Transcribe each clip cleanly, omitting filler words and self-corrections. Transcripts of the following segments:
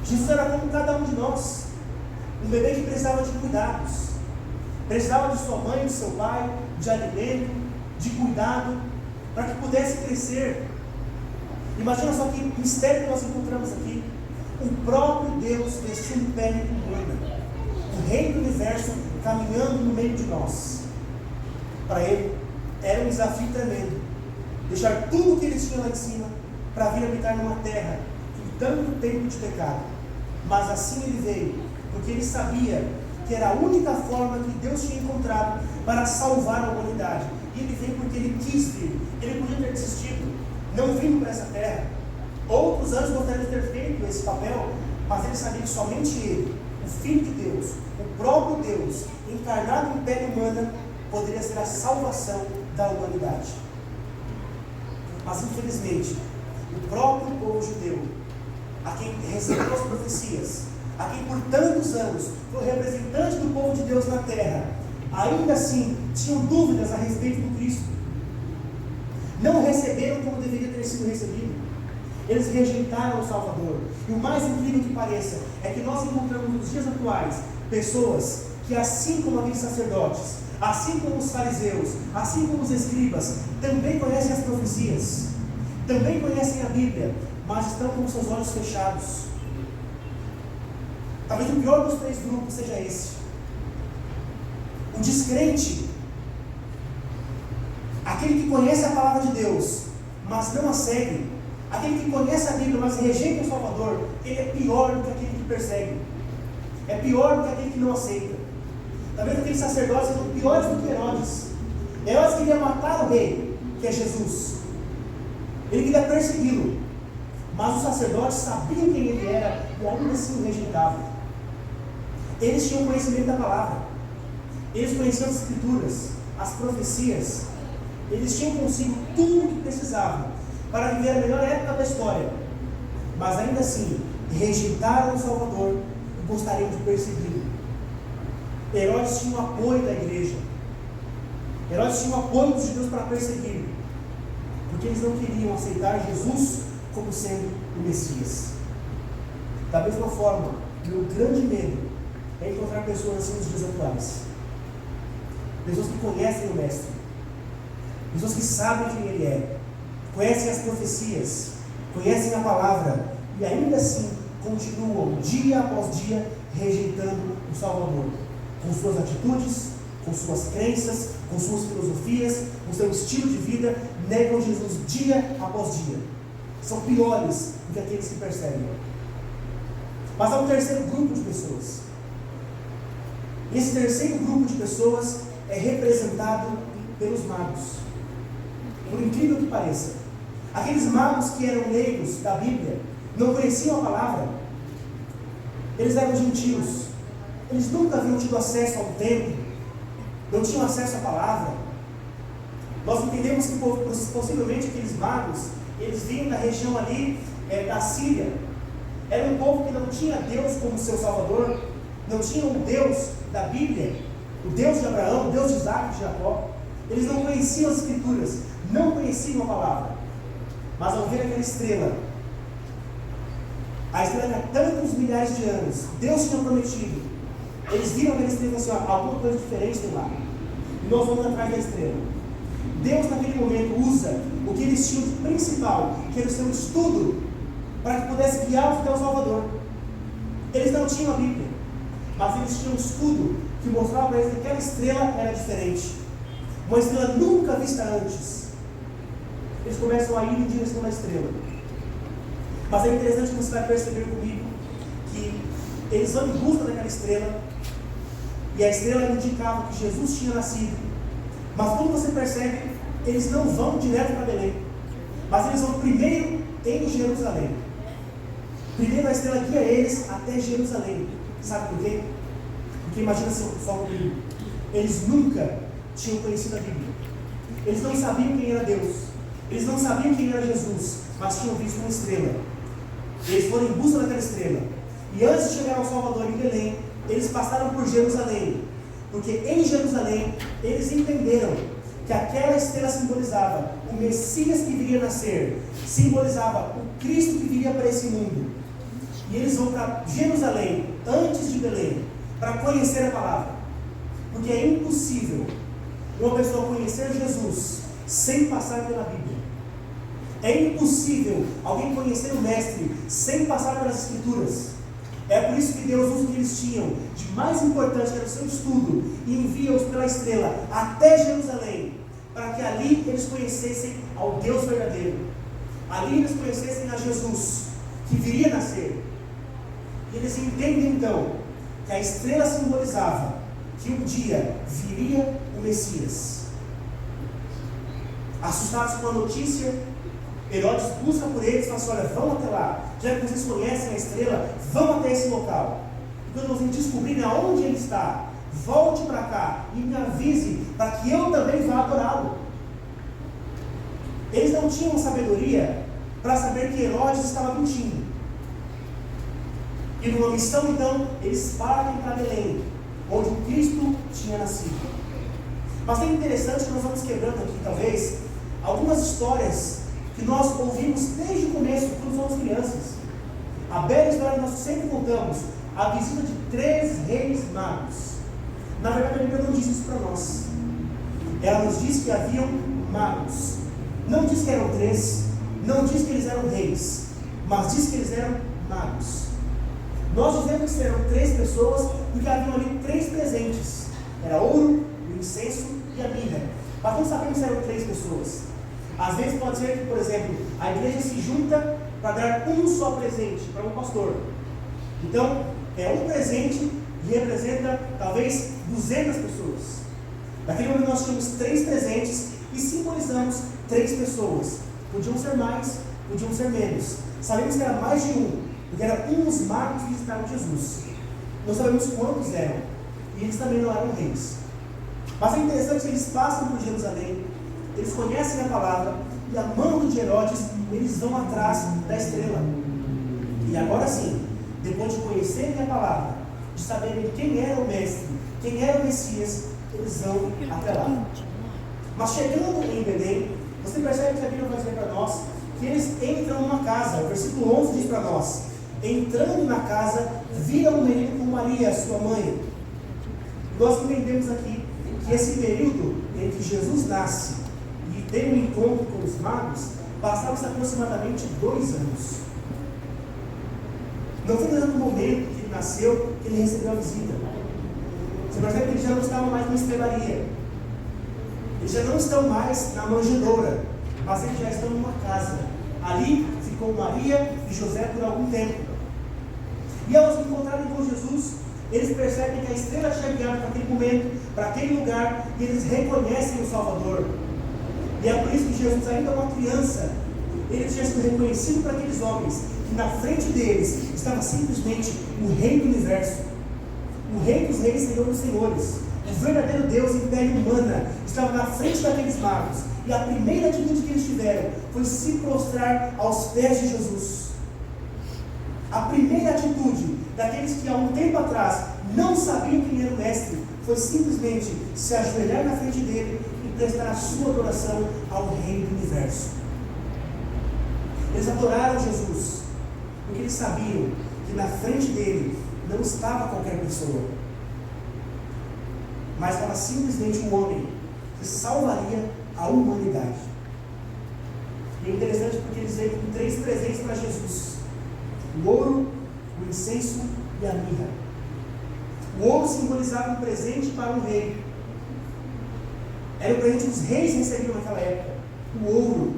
Jesus era como cada um de nós, um bebê que precisava de cuidados, precisava de sua mãe, de seu pai, de alimento, de cuidado, para que pudesse crescer. Imagina só que mistério que nós encontramos aqui. O próprio Deus vestindo pele humana, o rei do universo caminhando no meio de nós. Para ele era um desafio tremendo, deixar tudo o que ele tinha lá em cima para vir habitar numa terra com tanto tempo de pecado. Mas assim ele veio, porque ele sabia que era a única forma que Deus tinha encontrado para salvar a humanidade. E ele veio porque ele quis vir. Ele podia ter desistido, não vindo para essa terra. Outros anjos gostariam de ter feito esse papel, mas ele sabia que somente ele, o Filho de Deus, o próprio Deus, encarnado em pele humana, poderia ser a salvação da humanidade. Mas infelizmente, o próprio povo judeu, a quem recebeu as profecias, a quem por tantos anos foi representante do povo de Deus na terra, ainda assim tinham dúvidas a respeito do Cristo. Não receberam como deveria ter sido recebido. Eles rejeitaram o Salvador. E o mais incrível que pareça é que nós encontramos nos dias atuais pessoas que, assim como aqueles sacerdotes, assim como os fariseus, assim como os escribas, também conhecem as profecias, também conhecem a Bíblia, mas estão com seus olhos fechados. Talvez o pior dos três grupos seja esse: o descrente, aquele que conhece a palavra de Deus, mas não a segue, aquele que conhece a Bíblia, mas rejeita o Salvador. Ele é pior do que aquele que persegue, é pior do que aquele que não aceita. Talvez aqueles sacerdotes sejam piores do que Herodes. Herodes queria matar o rei, que é Jesus. Ele queria persegui-lo, mas os sacerdotes sabiam quem ele era e ainda assim o rejeitavam. Eles tinham conhecimento da palavra, eles conheciam as escrituras, as profecias, eles tinham consigo tudo o que precisavam para viver a melhor época da história, mas ainda assim rejeitaram o Salvador e gostariam de persegui-lo. Herodes tinha o apoio da igreja, Herodes tinha o apoio dos judeus para persegui-lo, porque eles não queriam aceitar Jesus como sendo o Messias. Da mesma forma, meu grande medo é encontrar pessoas assim nos dias atuais, pessoas que conhecem o Mestre, pessoas que sabem quem Ele é, conhecem as profecias, conhecem a palavra, e ainda assim continuam dia após dia rejeitando o Salvador, com suas atitudes, com suas crenças, com suas filosofias, com seu estilo de vida, negam Jesus dia após dia. São piores do que aqueles que perseguem. Mas há um terceiro grupo de pessoas. E esse terceiro grupo de pessoas é representado pelos magos. Por incrível que pareça, aqueles magos que eram leigos da Bíblia, não conheciam a palavra, eles eram gentios, eles nunca haviam tido acesso ao templo, não tinham acesso à palavra. Nós entendemos que possivelmente aqueles magos, eles vinham da região ali da Síria. Era um povo que não tinha Deus como seu Salvador, não tinha o Deus da Bíblia, o Deus de Abraão, o Deus de Isaac e de Jacó. Eles não conheciam as Escrituras, não conheciam a palavra. Mas ao ver aquela estrela, a estrela há tantos milhares de anos, Deus tinha prometido, eles viram aquela estrela e falaram assim: alguma coisa diferente tem lá, e nós vamos atrás da estrela. Deus naquele momento usa o que eles tinham de principal, que era o seu estudo, para que pudesse guiá-los até o Salvador. Eles não tinham a Bíblia, mas eles tinham um estudo que mostrava para eles que aquela estrela era diferente, uma estrela nunca vista antes. Eles começam a ir em direção à estrela. Mas é interessante que você vai perceber comigo que eles vão em busca daquela estrela, e a estrela indicava que Jesus tinha nascido. Mas quando você percebe, eles não vão direto para Belém, mas eles vão primeiro em Jerusalém. Primeiro a estrela guia eles até Jerusalém. Sabe por quê? Porque imagina só comigo, eles nunca tinham conhecido a Bíblia, eles não sabiam quem era Deus, eles não sabiam quem era Jesus, mas tinham visto uma estrela. Eles foram em busca daquela estrela, e antes de chegar ao Salvador em Belém, eles passaram por Jerusalém, porque em Jerusalém eles entenderam que aquela estrela simbolizava o Messias que viria a nascer, simbolizava o Cristo que viria para esse mundo. e eles vão para Jerusalém, antes de Belém, para conhecer a palavra. Porque é impossível uma pessoa conhecer Jesus sem passar pela Bíblia. É impossível alguém conhecer o Mestre sem passar pelas Escrituras. É por isso que Deus usa o que eles tinham de mais importante, que era o seu estudo, e envia-os pela estrela até Jerusalém, para que ali eles conhecessem ao Deus verdadeiro. Ali eles conhecessem a Jesus, que viria a nascer. E eles entendem então que a estrela simbolizava que um dia viria o Messias. Assustados com a notícia, Herodes busca por eles e fala assim: olha, vão até lá, já que vocês conhecem a estrela, vão até esse local. E quando vocês descobrirem aonde ele está, volte para cá e me avise, para que eu também vá adorá-lo. Eles não tinham sabedoria para saber que Herodes estava mentindo. E numa missão, então, eles partem para Belém, onde o Cristo tinha nascido. Mas é interessante que nós vamos quebrando aqui, talvez, algumas histórias que nós ouvimos desde o começo, quando somos crianças. A bela história que nós sempre contamos, a visita de 3 reis magos. Na verdade, a Bíblia não diz isso para nós. Ela nos diz que haviam magos. Não diz que eram 3, não diz que eles eram reis, mas diz que eles eram magos. Nós dizemos que eram 3 pessoas, porque haviam ali 3 presentes. Era ouro, o incenso e a mirra. Mas não sabemos se eram 3 pessoas. Às vezes pode ser que, por exemplo, a igreja se junta para dar um só presente para um pastor. Então, é um presente e representa talvez 200 pessoas. Naquele momento nós tínhamos 3 presentes e simbolizamos 3 pessoas. Podiam ser mais, podiam ser menos. Sabemos que era mais de um, porque eram uns magos que visitaram Jesus. Não sabemos quantos eram. E eles também não eram reis. Mas é interessante que eles passam por Jerusalém, eles conhecem a palavra, e a mão de Herodes, eles vão atrás da estrela. E agora sim, depois de conhecerem a palavra, de saberem quem era o Mestre, quem era o Messias, eles vão até lá. Mas chegando em Belém, você percebe que a Bíblia vai dizer para nós que eles entram numa casa. O versículo 11 diz para nós: entrando na casa, viram um menino com Maria, sua mãe. Nós entendemos aqui que esse período em que Jesus nasce e tem um encontro com os magos, passaram-se aproximadamente 2 anos. Não foi no momento que ele nasceu que ele recebeu a visita. Você percebe que eles já não estavam mais na estrebaria, eles já não estão mais na manjedoura, mas eles já estão numa casa. Ali ficou Maria e José por algum tempo. E ao se encontrarem com Jesus, eles percebem que a estrela tinha guiado para aquele momento, para aquele lugar, e eles reconhecem o Salvador. E é por isso que Jesus, ainda uma criança, ele tinha sido reconhecido por aqueles homens, que na frente deles estava simplesmente o Rei do Universo, o Rei dos Reis, Senhor dos Senhores, o verdadeiro Deus em pele humana, estava na frente daqueles magos. E a primeira atitude que eles tiveram foi se prostrar aos pés de Jesus. A primeira atitude daqueles que há um tempo atrás não sabiam quem era o Mestre foi simplesmente se ajoelhar na frente dele e prestar a sua adoração ao Rei do Universo. Eles adoraram Jesus porque eles sabiam que na frente dele não estava qualquer pessoa, mas estava simplesmente um homem que salvaria a humanidade. E é interessante porque eles veio com 3 presentes para Jesus: o ouro, o incenso e a mirra. O ouro simbolizava um presente para um rei. Era o presente que os reis recebiam naquela época. O ouro,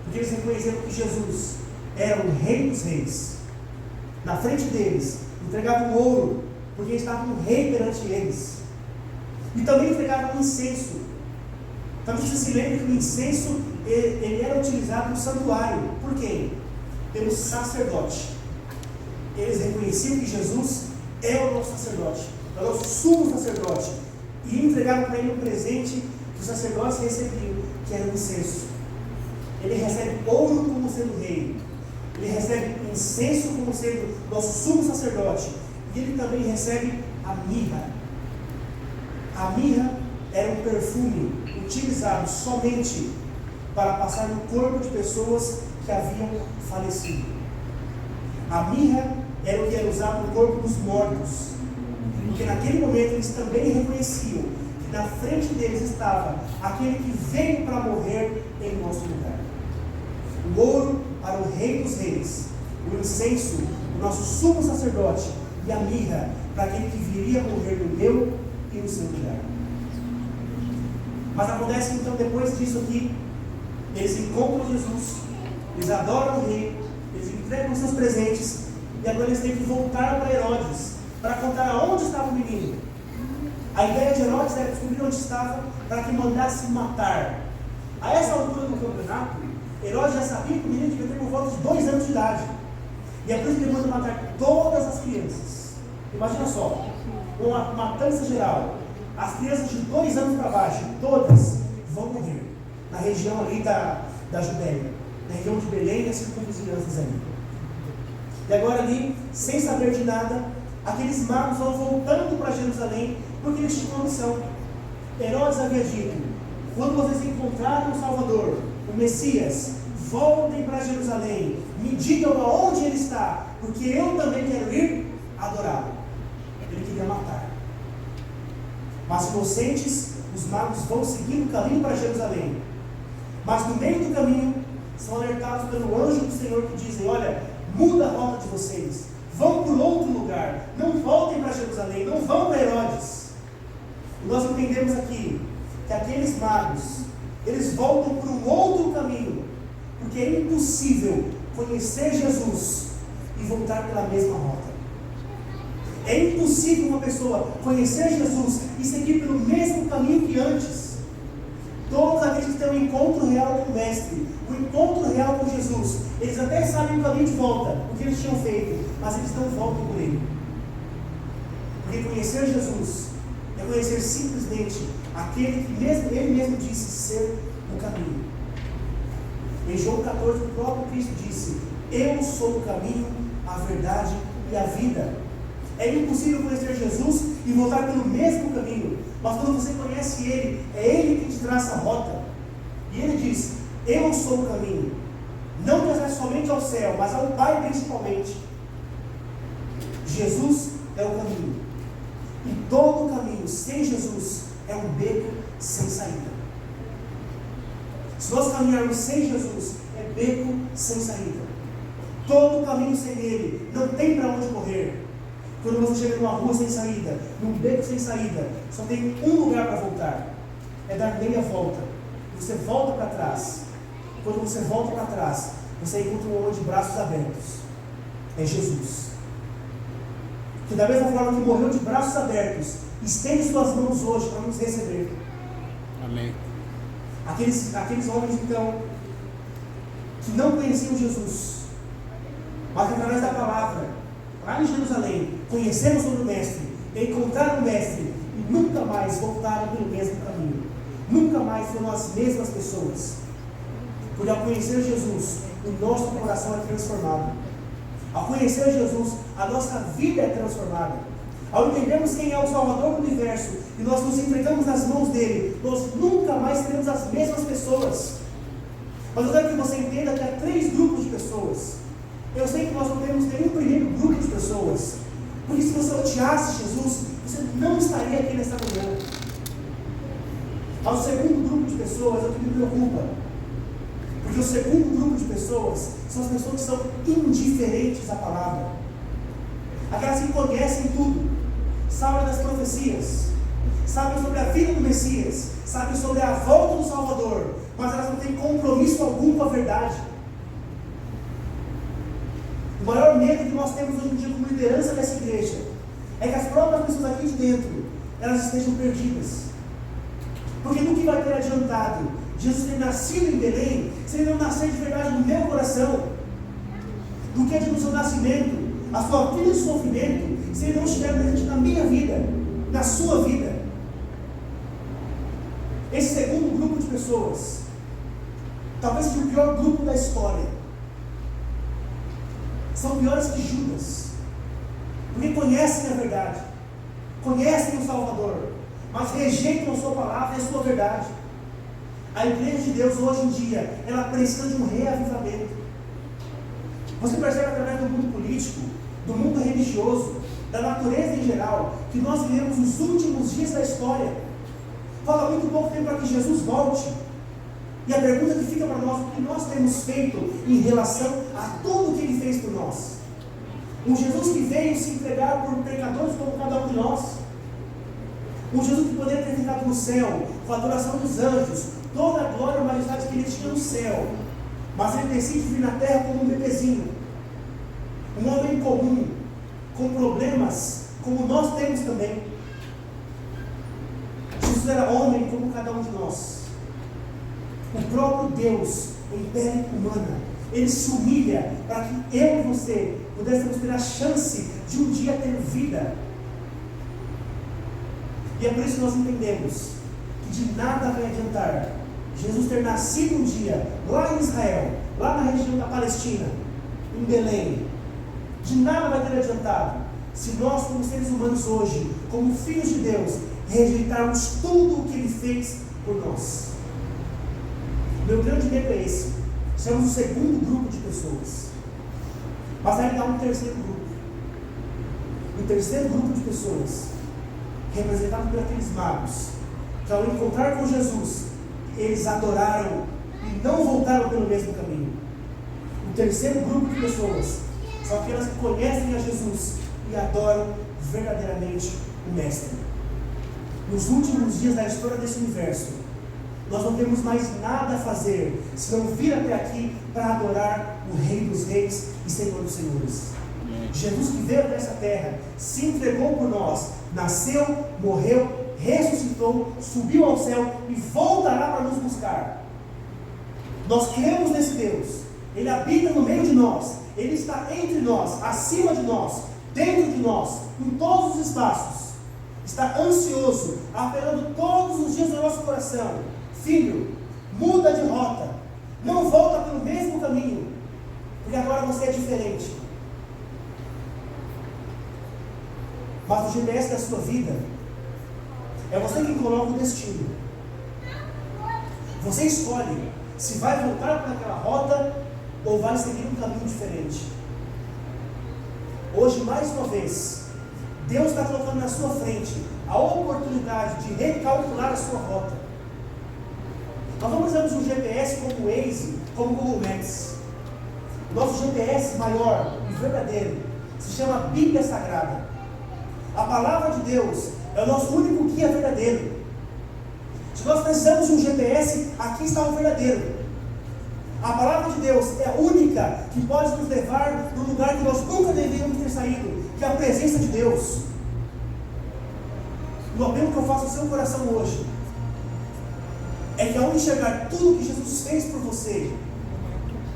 porque eles reconheceram que Jesus era o Rei dos Reis. Na frente deles, entregavam o ouro, porque estava um rei perante eles. E também entregavam o incenso. Talvez você se lembre que o incenso ele era utilizado no santuário. Por quem? Pelo sacerdote. Eles reconheciam que Jesus é o nosso sacerdote, é o nosso sumo sacerdote, e entregavam para ele um presente que os sacerdotes recebiam, que era o incenso. Ele recebe ouro como sendo rei, ele recebe incenso como sendo nosso sumo sacerdote, e ele também recebe a mirra. A mirra era um perfume utilizado somente para passar no corpo de pessoas que haviam falecido. A mirra era o que era usado no corpo dos mortos, porque naquele momento eles também reconheciam que na frente deles estava aquele que veio para morrer em nosso lugar. O ouro para o Rei dos Reis, o incenso, o nosso sumo sacerdote, e a mirra para aquele que viria a morrer no meu e no seu lugar. Mas acontece então, depois disso aqui, eles encontram Jesus, eles adoram o rei, eles entregam seus presentes, e agora eles têm que voltar para Herodes, para contar aonde estava o menino. A ideia de Herodes era descobrir onde estava, para que mandasse matar. A essa altura do campeonato, Herodes já sabia que o menino devia ter por volta de 2 anos de idade. E é por isso que ele manda matar todas as crianças. Imagina só, uma matança geral. As crianças de 2 anos para baixo, todas vão morrer. Na região ali da Judéia, na região de Belém e as circunvizinhanças ali. E agora ali, sem saber de nada, aqueles magos vão voltando para Jerusalém, porque eles tinham uma missão. Herodes havia dito: quando vocês encontrarem o Salvador, o Messias, voltem para Jerusalém, me digam aonde ele está, porque eu também quero ir adorá-lo. Ele queria matar. Mas inocentes, os magos vão seguindo o caminho para Jerusalém. Mas no meio do caminho, são alertados pelo anjo do Senhor que dizem: olha, muda a rota de vocês, vão para outro lugar, não voltem para Jerusalém, não vão para Herodes. E nós entendemos aqui que aqueles magos, eles voltam por um outro caminho, porque é impossível conhecer Jesus e voltar pela mesma rota. É impossível uma pessoa conhecer Jesus e seguir pelo mesmo caminho que antes. Todos aqueles que têm um encontro real com o Mestre, um encontro real com Jesus, eles até sabem o caminho de volta, o que eles tinham feito, mas eles não voltam por ele. Porque conhecer Jesus é conhecer simplesmente aquele que ele mesmo disse ser o caminho. Em João 14, o próprio Cristo disse: eu sou o caminho, a verdade e a vida. É impossível conhecer Jesus e voltar pelo mesmo caminho, mas quando você conhece Ele, é Ele que te traça a rota. E Ele diz: eu sou o caminho, não te acesso somente ao céu, mas ao Pai principalmente. Jesus é o caminho, e todo caminho sem Jesus é um beco sem saída. Se nós caminharmos sem Jesus, é beco sem saída. Todo caminho sem Ele, não tem para onde correr. Quando você chega numa rua sem saída, num beco sem saída, só tem um lugar para voltar. É dar meia volta. Você volta para trás. Quando você volta para trás, você encontra um homem de braços abertos. É Jesus. Que da mesma forma que morreu de braços abertos, estende suas mãos hoje para nos receber. Amém. Aqueles homens, então, que não conheciam Jesus, mas que através da palavra, lá em Jerusalém, conheceram sobre o Mestre, encontraram o Mestre e nunca mais voltaram pelo mesmo caminho. Nunca mais foram as mesmas pessoas. Porque ao conhecer Jesus, o nosso coração é transformado. Ao conhecer Jesus, a nossa vida é transformada. Ao entendermos quem é o Salvador do universo e nós nos entregamos nas mãos dele, nós nunca mais seremos as mesmas pessoas. Mas eu quero que você entenda que há 3 grupos de pessoas. Eu sei que nós não temos nenhum primeiro grupo de pessoas, porque se você odiasse Jesus, você não estaria aqui nessa manhã. Mas o segundo grupo de pessoas é o que me preocupa, porque o segundo grupo de pessoas são as pessoas que são indiferentes à palavra, aquelas que conhecem tudo, sabem das profecias, sabem sobre a vida do Messias, sabem sobre a volta do Salvador, mas elas não têm compromisso algum com a verdade. O maior medo que nós temos hoje em dia como liderança dessa igreja é que as próprias pessoas aqui de dentro, elas estejam perdidas. Porque no que vai ter adiantado Jesus ter nascido em Belém, se ele não nascer de verdade no meu coração, do que no seu nascimento, a sua vida e sofrimento, se ele não estiver presente na minha vida, na sua vida. Esse segundo grupo de pessoas, talvez seja o pior grupo da história. São piores que Judas, porque conhecem a verdade, conhecem o Salvador, mas rejeitam a sua palavra e a sua verdade. A igreja de Deus hoje em dia, ela precisa de um reavivamento, Você percebe através do mundo político, do mundo religioso, da natureza em geral, que nós vivemos os últimos dias da história. Falta muito pouco tempo para que Jesus volte. E a pergunta que fica para nós, o que nós temos feito em relação a tudo que Ele fez por nós? Um Jesus que veio se entregar por pecadores como cada um de nós. Um Jesus que poderia ter ficado no céu, com a adoração dos anjos, toda a glória e majestade que Ele tinha no céu. Mas Ele decide vir na terra como um bebezinho. Um homem comum, com problemas, como nós temos também. Jesus era homem como cada um de nós. O próprio Deus, em pele humana, Ele se humilha para que eu e você pudéssemos ter a chance de um dia ter vida. E é por isso que nós entendemos que de nada vai adiantar Jesus ter nascido um dia lá em Israel, lá na região da Palestina, em Belém. De nada vai ter adiantado se nós, como seres humanos hoje, como filhos de Deus, rejeitarmos tudo o que Ele fez por nós. Meu grande medo é esse. Somos o segundo grupo de pessoas. Mas aí está um terceiro grupo. O terceiro grupo de pessoas, representado por aqueles magos, que ao encontrar com Jesus, eles adoraram e não voltaram pelo mesmo caminho. O terceiro grupo de pessoas são aquelas que conhecem a Jesus e adoram verdadeiramente o Mestre. Nos últimos dias da história desse universo, nós não temos mais nada a fazer senão vir até aqui para adorar o Rei dos Reis e Senhor dos Senhores. Jesus, que veio para essa terra, se entregou por nós, nasceu, morreu, ressuscitou, subiu ao céu e voltará para nos buscar. Nós cremos nesse Deus. Ele habita no meio de nós. Ele está entre nós, acima de nós, dentro de nós, em todos os espaços. Está ansioso, apelando todos os dias no nosso coração: filho, muda de rota, não volta pelo mesmo caminho, porque agora você é diferente. Mas o GPS da sua vida é você quem coloca o destino. Você escolhe se vai voltar para aquela rota ou vai seguir um caminho diferente. Hoje, mais uma vez, Deus está colocando na sua frente a oportunidade de recalcular a sua rota. Nós não usamos um GPS como o Waze, como o Google Maps. Nosso GPS maior e verdadeiro se chama Bíblia Sagrada. A palavra de Deus é o nosso único guia verdadeiro. Se nós precisamos de um GPS, aqui está o verdadeiro. A palavra de Deus é a única que pode nos levar no lugar que nós nunca deveríamos ter saído, que é a presença de Deus. O apelo que eu faço ao seu coração hoje é que ao enxergar tudo que Jesus fez por você,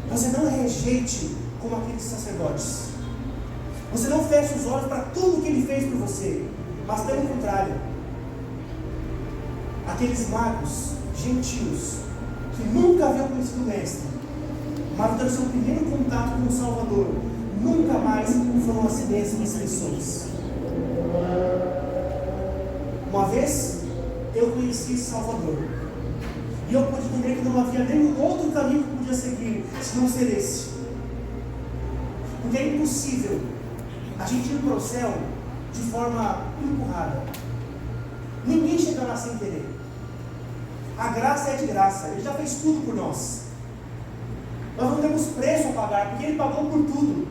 você não rejeite como aqueles sacerdotes. Você não feche os olhos para tudo que Ele fez por você, mas pelo contrário, aqueles magos gentios que nunca haviam conhecido o Mestre, mas tendo seu primeiro contato com o Salvador, nunca mais foram a mesmas lições. Uma vez eu conheci esse Salvador, e eu pude entender que não havia nenhum outro caminho que eu podia seguir, se não ser esse. Porque é impossível a gente ir para o céu de forma empurrada. Ninguém chega lá sem querer. A graça é de graça, Ele já fez tudo por nós. Nós não temos preço a pagar, porque Ele pagou por tudo.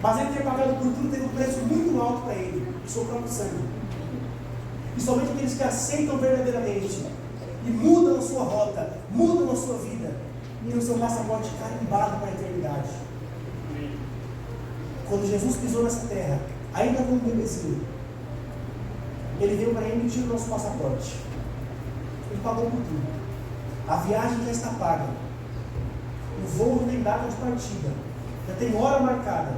Mas Ele ter pagado por tudo teve um preço muito alto para Ele, o seu próprio sangue. E somente aqueles que aceitam verdadeiramente e mudam a sua rota, mudam a sua vida, e o seu passaporte carimbado para a eternidade. Quando Jesus pisou nessa terra, ainda como um bebezinho, Ele veio para emitir o nosso passaporte. Ele pagou por tudo. A viagem já está paga. O voo não tem data de partida, já tem hora marcada.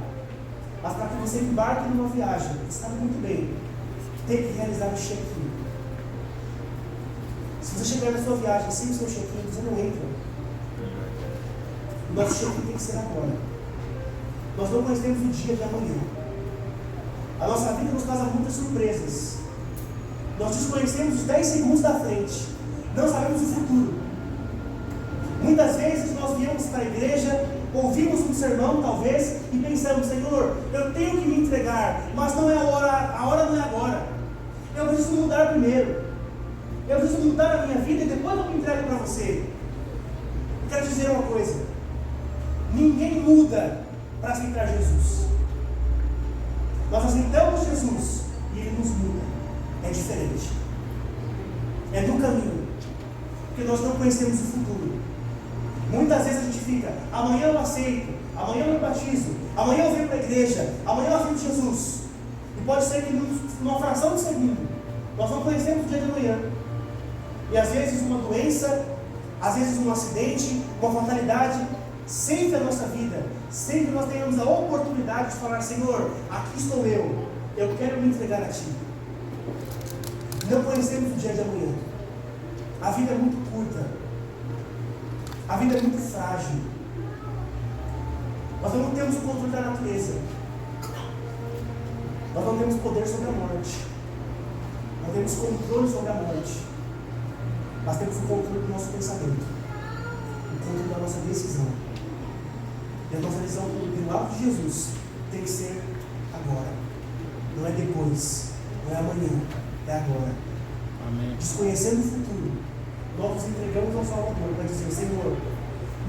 Mas para que você embarque numa viagem, você sabe muito bem, tem que realizar o check-in. Se você chegar na sua viagem sem o seu check-in, você não entra. O nosso check-in tem que ser agora. Nós não conhecemos o dia de amanhã. A nossa vida nos causa muitas surpresas. Nós desconhecemos os 10 segundos da frente. Não sabemos o futuro. Muitas vezes nós viemos para a igreja ouvimos um sermão talvez e pensamos: Senhor, eu tenho que me entregar, mas não é a hora não é agora. Eu preciso mudar primeiro. Eu preciso mudar a minha vida e depois eu me entrego para você. Quero dizer uma coisa: ninguém muda para aceitar Jesus. Nós aceitamos Jesus e Ele nos muda. É diferente. É no caminho. Porque nós não conhecemos o futuro. Muitas vezes a gente fica: amanhã eu aceito, amanhã eu me batizo, amanhã eu venho para a igreja, amanhã eu aceito Jesus. E pode ser que numa fração de segundo nós não conhecemos o dia de amanhã. E às vezes uma doença, às vezes um acidente, uma fatalidade, sempre a nossa vida, sempre nós tenhamos a oportunidade de falar: Senhor, aqui estou eu quero me entregar a Ti. Não conhecemos o dia de amanhã. A vida é muito curta, a vida é muito frágil. Nós não temos o controle da natureza, nós não temos poder sobre a morte, não temos controle sobre a morte, mas temos o controle do nosso pensamento, o controle da nossa decisão. E a nossa decisão pelo lado de Jesus tem que ser agora, não é depois, não é amanhã, é agora. Amém. Desconhecendo o futuro, nós nos entregamos ao Salvador para dizer: Senhor,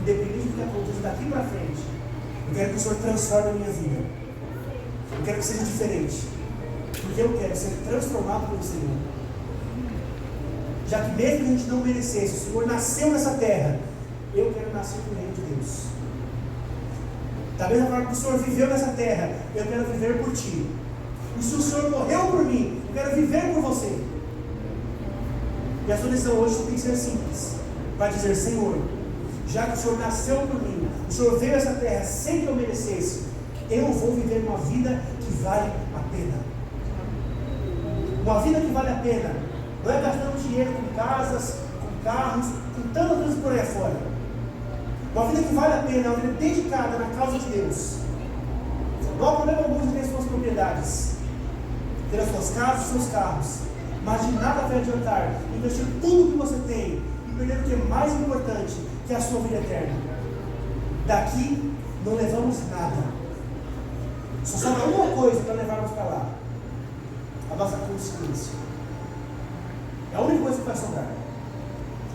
independente do que aconteça daqui para frente, eu quero que o Senhor transforme a minha vida, eu quero que seja diferente, porque eu quero ser transformado pelo Senhor. Já que mesmo que a gente não merecesse, o Senhor nasceu nessa terra, eu quero nascer no reino de Deus. Da mesma forma que o Senhor viveu nessa terra, eu quero viver por Ti. E se o Senhor morreu por mim, eu quero viver por Você. E a sua decisão hoje tem que ser simples, para dizer: Senhor, já que o Senhor nasceu por mim, o Senhor veio a essa terra sem que eu merecesse, eu vou viver uma vida que vale a pena. Uma vida que vale a pena não é gastando dinheiro com casas, com carros, com tantas coisas por aí fora. Uma vida que vale a pena é uma vida dedicada na causa de Deus. Não há problema algum de ter suas propriedades, ter as suas casas, os seus carros, mas de nada vai adiantar investir tudo que você tem e perder o que é mais importante, que é a sua vida eterna. Daqui não levamos nada. Só sobra uma coisa para levarmos para lá: a nossa consciência. É a única coisa que vai sobrar.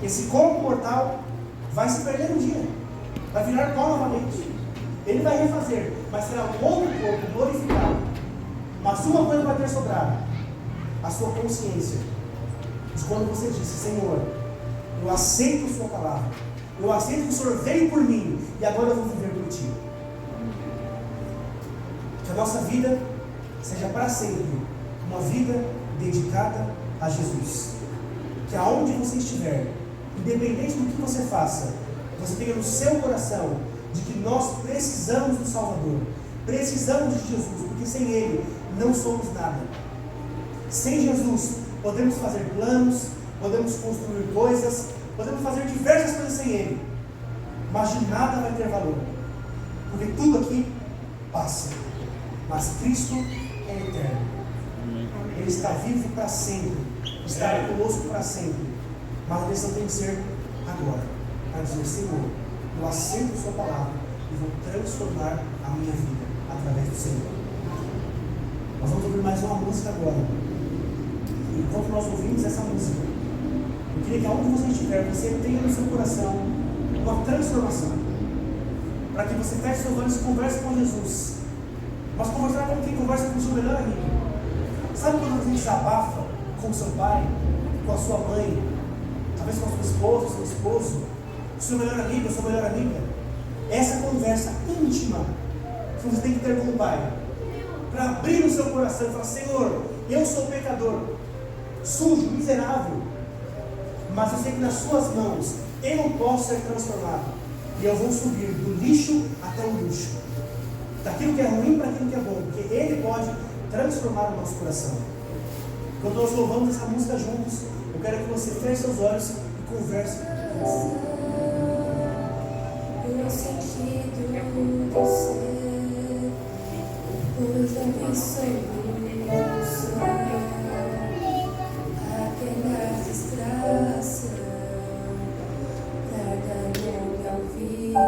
Esse corpo mortal vai se perder um dia, vai virar pó novamente. Ele vai refazer, mas será um outro corpo glorificado. Mas uma coisa vai ter sobrado: a sua consciência. Mas quando você disse: Senhor, eu aceito a Sua palavra, eu aceito que o Senhor veio por mim e agora eu vou viver por Ti. Que a nossa vida seja para sempre uma vida dedicada a Jesus. Que aonde você estiver, independente do que você faça, você tenha no seu coração de que nós precisamos do Salvador, precisamos de Jesus, porque sem Ele não somos nada. Sem Jesus podemos fazer planos, podemos construir coisas, podemos fazer diversas coisas sem Ele, mas de nada vai ter valor, porque tudo aqui passa, mas Cristo é eterno. Ele está vivo para sempre, estará conosco para sempre, mas a decisão tem que ser agora, para dizer: Senhor, eu aceito a Sua palavra e vou transformar a minha vida através do Senhor. Nós vamos ouvir mais uma música agora. Enquanto nós ouvimos essa música, eu queria que aonde você estiver, você tenha no seu coração uma transformação, para que você feche seus olhos e converse com Jesus. Mas conversar com quem conversa com o seu melhor amigo. Sabe quando você desabafa com o seu pai, com a sua mãe, talvez com a sua esposa, seu esposo, o seu melhor amigo, a sua melhor amiga? Essa conversa íntima que você tem que ter com o Pai, para abrir o seu coração e falar: Senhor, eu sou pecador, sujo, miserável, mas eu sei que nas Suas mãos eu posso ser transformado, e eu vou subir do lixo até o luxo, daquilo que é ruim para aquilo que é bom, porque Ele pode transformar o nosso coração. Quando nós louvamos essa música juntos, eu quero que você feche seus olhos e converse com você. O sentido do ser, pois abençoe apenas distração, traga longa vida.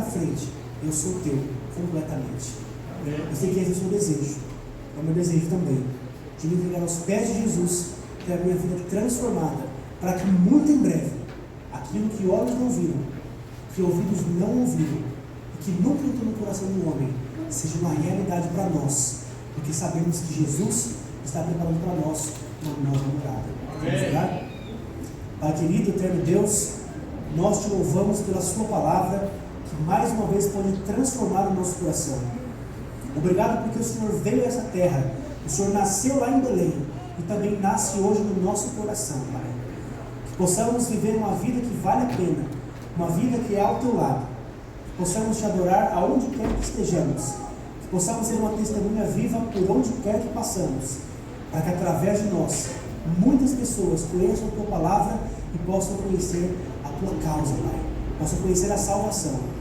frente, eu sou teu completamente. Eu sei que esse é o seu desejo, é o meu desejo também, de me entregar aos pés de Jesus, ter a minha vida transformada, para que muito em breve, aquilo que olhos não viram, que ouvidos não ouviram, e que nunca entrou no coração do homem, seja uma realidade para nós, porque sabemos que Jesus está preparando para nós uma nova morada. Vamos orar? Pai querido, eterno Deus, nós te louvamos pela sua palavra, que mais uma vez pode transformar o nosso coração. Obrigado porque o Senhor veio a essa terra, o Senhor nasceu lá em Belém, e também nasce hoje no nosso coração, Pai. Que possamos viver uma vida que vale a pena, uma vida que é ao teu lado, que possamos te adorar aonde quer que estejamos, que possamos ser uma testemunha viva por onde quer que passamos, para que através de nós, muitas pessoas conheçam a tua palavra e possam conhecer a tua causa, Pai, possam conhecer a salvação.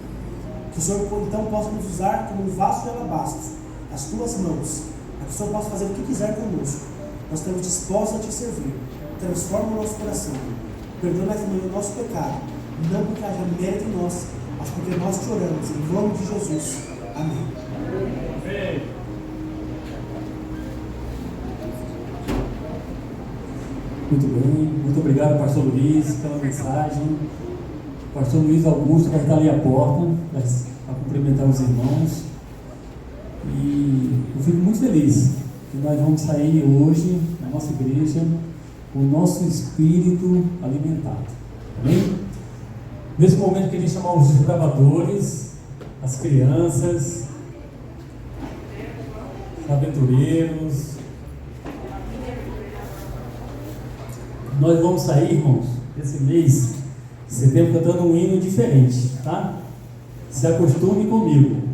Que o Senhor então possa nos usar como um vaso de alabastro, as tuas mãos, para que o Senhor possa fazer o que quiser conosco. Nós estamos dispostos a te servir. Transforma o nosso coração, perdoa o nosso pecado, não porque haja mérito em nós, mas porque nós te oramos, em nome de Jesus. Amém. Muito bem, muito obrigado, pastor Luiz, pela mensagem. Pastor Luiz Augusto vai estar ali à porta para cumprimentar os irmãos. E eu fico muito feliz que nós vamos sair hoje na nossa igreja com o nosso espírito alimentado. Amém? Nesse momento eu queria chamar os gravadores, as crianças, os aventureiros. Nós vamos sair, irmãos, esse mês de setembro cantando um hino diferente, tá? Se acostume comigo.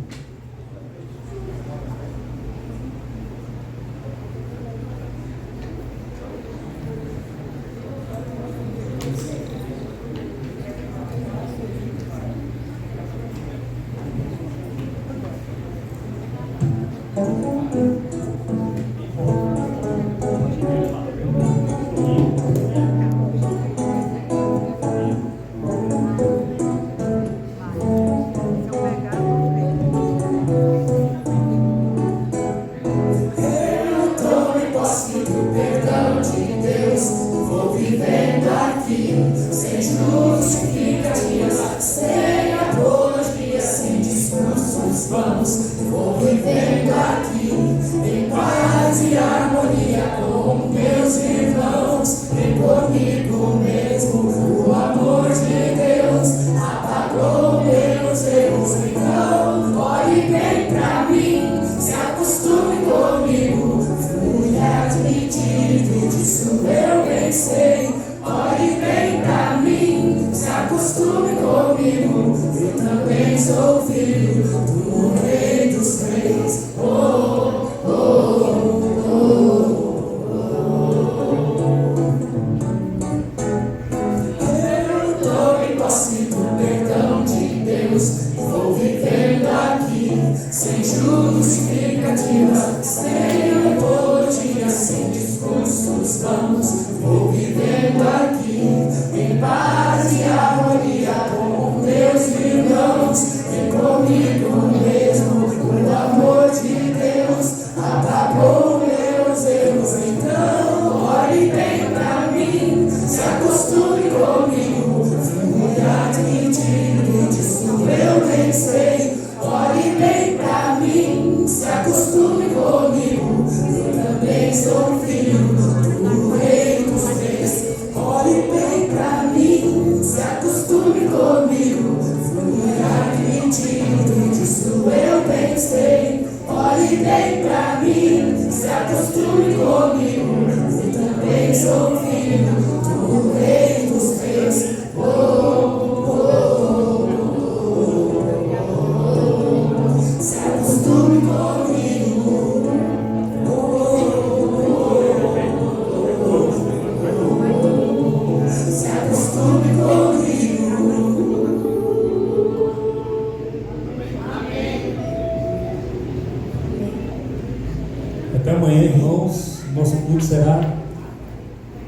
Até amanhã, irmãos. Nosso culto será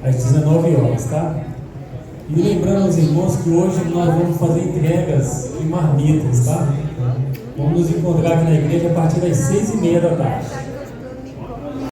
às 19 horas, tá? E lembrando aos irmãos que hoje nós vamos fazer entregas de marmitas, tá? Vamos nos encontrar aqui na igreja a partir das 6h30 da tarde.